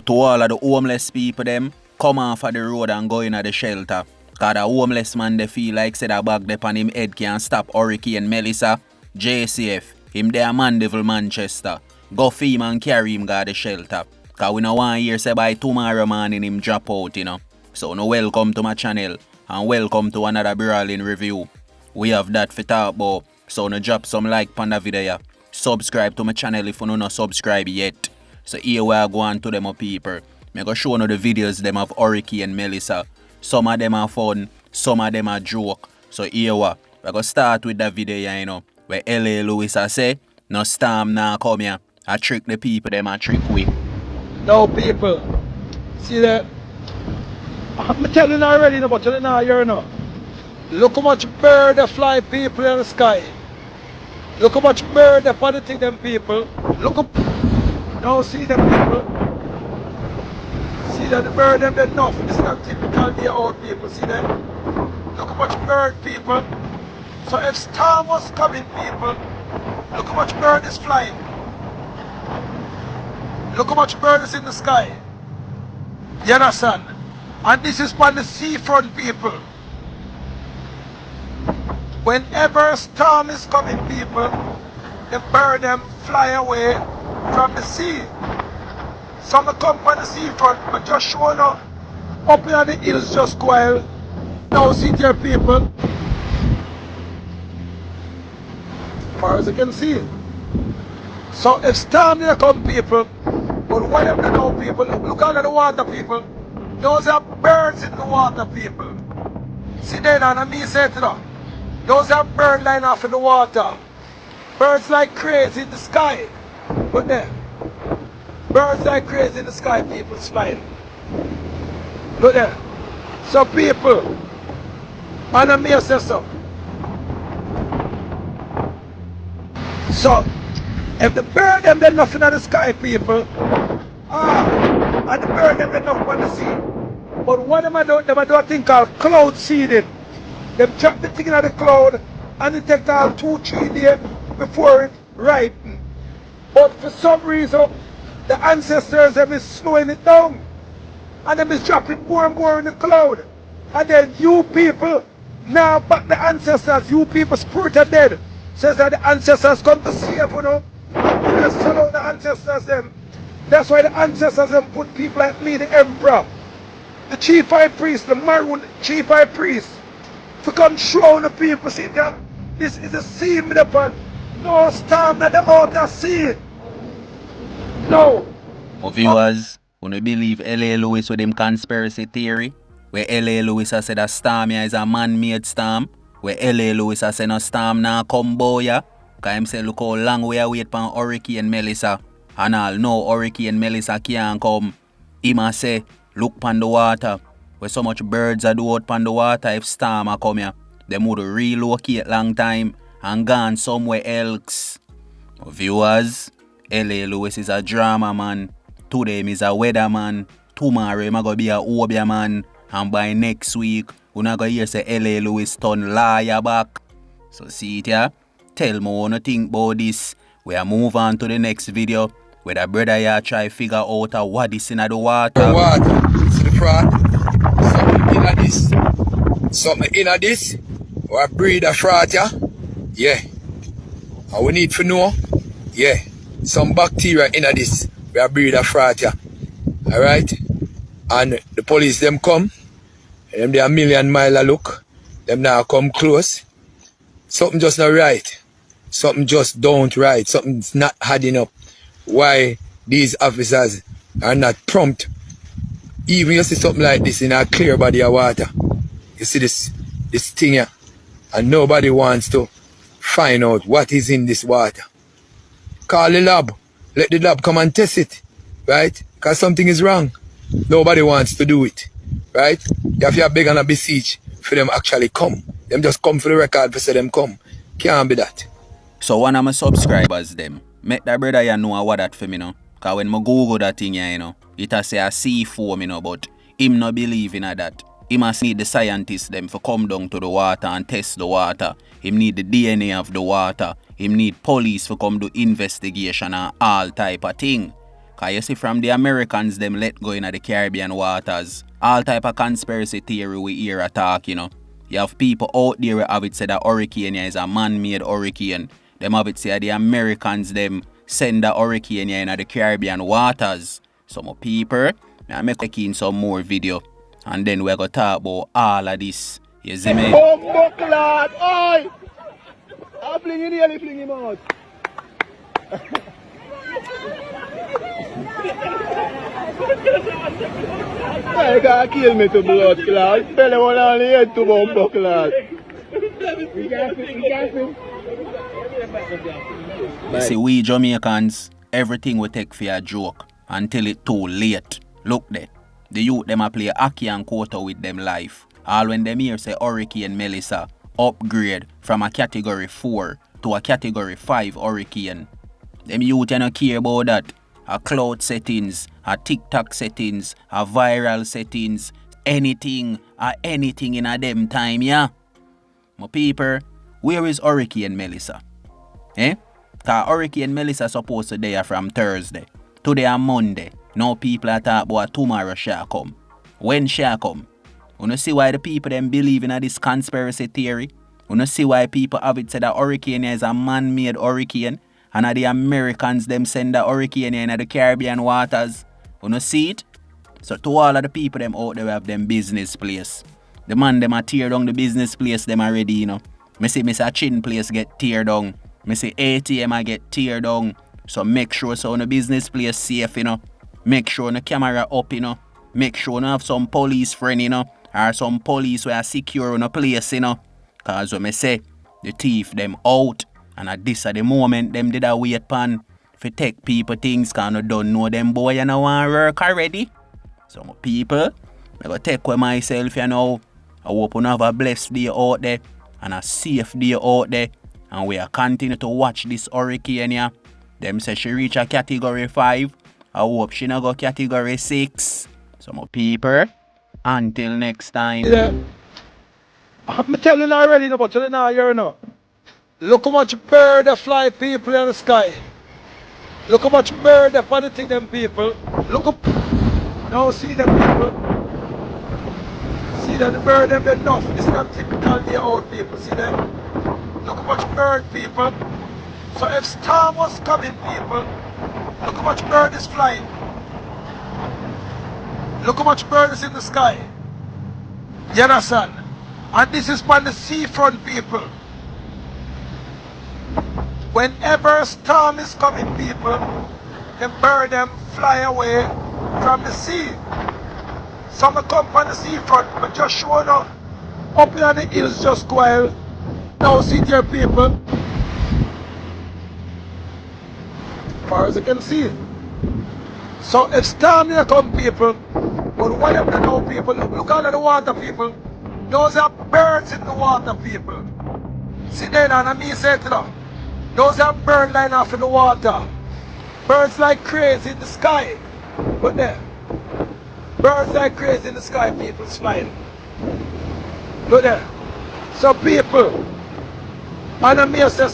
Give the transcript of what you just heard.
To all of the homeless people them, come off of the road and go in at the shelter. Cause the homeless man they feel like said a bag dep on him head can stop Hurricane Melissa. JCF, him there Mandeville Manchester. Go fee and carry him go to the shelter. Cause we no want hear say by tomorrow morning him drop out, you know. So no welcome to my channel and welcome to another brawling review. We have that for talk about. So no drop some like on the video. Subscribe to my channel if you no not subscribe yet. So here we are going to them people. I go show you the videos them of Hurricane Melissa. Some of them are fun, some of them are joke. So here we go start with that video, you know, where L.A. Lewis say, no storm now come here. I trick the people, them I trick we. No people, see that? I'm telling you already, but you don't hear now. Look how much bird they fly people in the sky. Look how much bird they put the them people. Look up. Now see them people. See that the bird them they enough. This is not typical day old people. See them? Look how much bird people. So if storm was coming people, look how much bird is flying. Look how much bird is in the sky. You understand? And this is for the seafront people. Whenever a storm is coming people, the bird them fly away from the sea. Some come from the seafront, but just showing up in the hills just while. Now see there people. As far as you can see. So if storm there come people, but whatever they know people, look out at the water people. Those are birds in the water people. See there and me say to them. Those are birds lying off in the water. Birds like crazy in the sky. But there. Birds like crazy in the sky, people flying. Look there. So people, and I may say so. So, if the bird them they're nothing in the sky, people, and the bird them they're nothing on the sea. But what am I doing? Them I do a thing called cloud seeding. Them chop the thing in the cloud and it takes all 2-3 days before it ripen. But for some reason, the ancestors them is slowing it down. And them is dropping more and more in the cloud. And then you people, now back the ancestors, you people spirit are dead. Says that the ancestors come to save you know. And just sell out the ancestors them. That's why the ancestors them put people like me, the emperor, the chief high priest, the maroon chief high priest, to come show the people, see that this is a sea with upon no storm at the outer sea. No. Well, viewers, when you believe L.A. Lewis with them conspiracy theory, where L.A. Lewis has said a storm here is a man-made storm, where L.A. Lewis has said no storm now come boy ya, because him say look how long we are wait for Hurricane Melissa, and all no Hurricane Melissa can't come. Him a say look pan the water. Where so much birds are do out pan the water if storm a come here. Them would relocate long time and gone somewhere else. Viewers, L.A. Lewis is a drama man. Today him is a weatherman. Tomorrow him a go be a obia man. And by next week, we not gonna hear say L.A. Lewis turn liar back. So see it here. Tell me what you think about this. We are move on to the next video. Where the brother here try figure out what is in the water. The water. See the fraud? Something in this. Something in this. Or a breed of fraud, yeah? Yeah. And we need to know, yeah, some bacteria in this. We are breed of fraud, yeah. Alright? And the police them come. And them they a million mile a look. Them now come close. Something just not right. Something just don't right. Something's not adding up. Why these officers are not prompt. Even you see something like this in a clear body of water. You see this thing here. And nobody wants to find out what is in this water. Call the lab. Let the lab come and test it. Right? Because something is wrong. Nobody wants to do it. Right? You have to beg and beseech for them actually come. Them just come for the record for say them come. Can't be that. So one of my subscribers them, make that brother you know what that for me know. Cause when I Google that thing here, you know, it a say a C4 you know, but him no believe in that. He must need the scientists them for come down to the water and test the water. Him need the DNA of the water. Him need police for come do investigation and all type of thing. Cause you see from the Americans them let go in the Caribbean waters. All type of conspiracy theory we hear attack, you know. You have people out there who have it said that hurricane is a man-made hurricane. Them have it say the Americans them send the hurricane in the Caribbean waters. Some people, I make in some more video. And then we're gonna talk about all of this. You see me? Bumbo clad, oi! I'm flinging here, I'm flinging him out. You can't kill me to blood clad. Fella one on the head to bumbo clad. You see, we Jamaicans, everything we take for a joke until it's too late. Look there. The youth them a play hockey and quarter with them life. All when them hear say Hurricane Melissa upgrade from a category 4 to a category 5 hurricane. Them youth don't care about that. A cloud settings, a TikTok settings, a viral settings, anything in a them time, yeah. My people, where is Hurricane Melissa? Cause Hurricane Melissa supposed to there from Thursday. Today and Monday. Now people are talking about tomorrow shall come. When shall come? You see why the people them believe in this conspiracy theory? You see why people have it said that hurricane is a man-made hurricane and the Americans them send the hurricane in the Caribbean waters? You see it? So to all of the people them out there who have them business place. The man them a tear down the business place them already, you know. Me see Mr. Chin place get tear down. Me see ATM a get tear down. So make sure so the business place safe, you know. Make sure the camera up, you know. Make sure you have some police friend, you know. Or some police who are secure in a place, you know. Cause when me say, the thief them out. And at this at the moment, them did a wait pan. For take people things, cause you don't know them boy you know want work already. So my people, I go take with myself, you know. I hope you have a blessed day out there. And a safe day out there. And we are continue to watch this hurricane here. Them say she reach a category 5. I hope she not go category 6. So my people, until next time. Yeah. I'm telling you already, but you know, you know. Look how much bird that fly people in the sky. Look how much bird that funny thing them people. Look up. Now see them people. See that the bird them enough. It's not typical day old people. See them. Look how much bird people. So if storm was coming people, look how much bird is flying. Look how much bird is in the sky. You understand? And this is from the seafront people. Whenever a storm is coming people, the bird them fly away from the sea. Some come from the seafront, but just showing up in the hills just while. Now see there people. As far as you can see. So if storm here come people, but whatever know people, look out at the water people. Those are birds in the water people. See there and me say to them, those are birds lying off in the water. Birds like crazy in the sky. But there. Birds like crazy in the sky, people flying. Look there. So people, and me say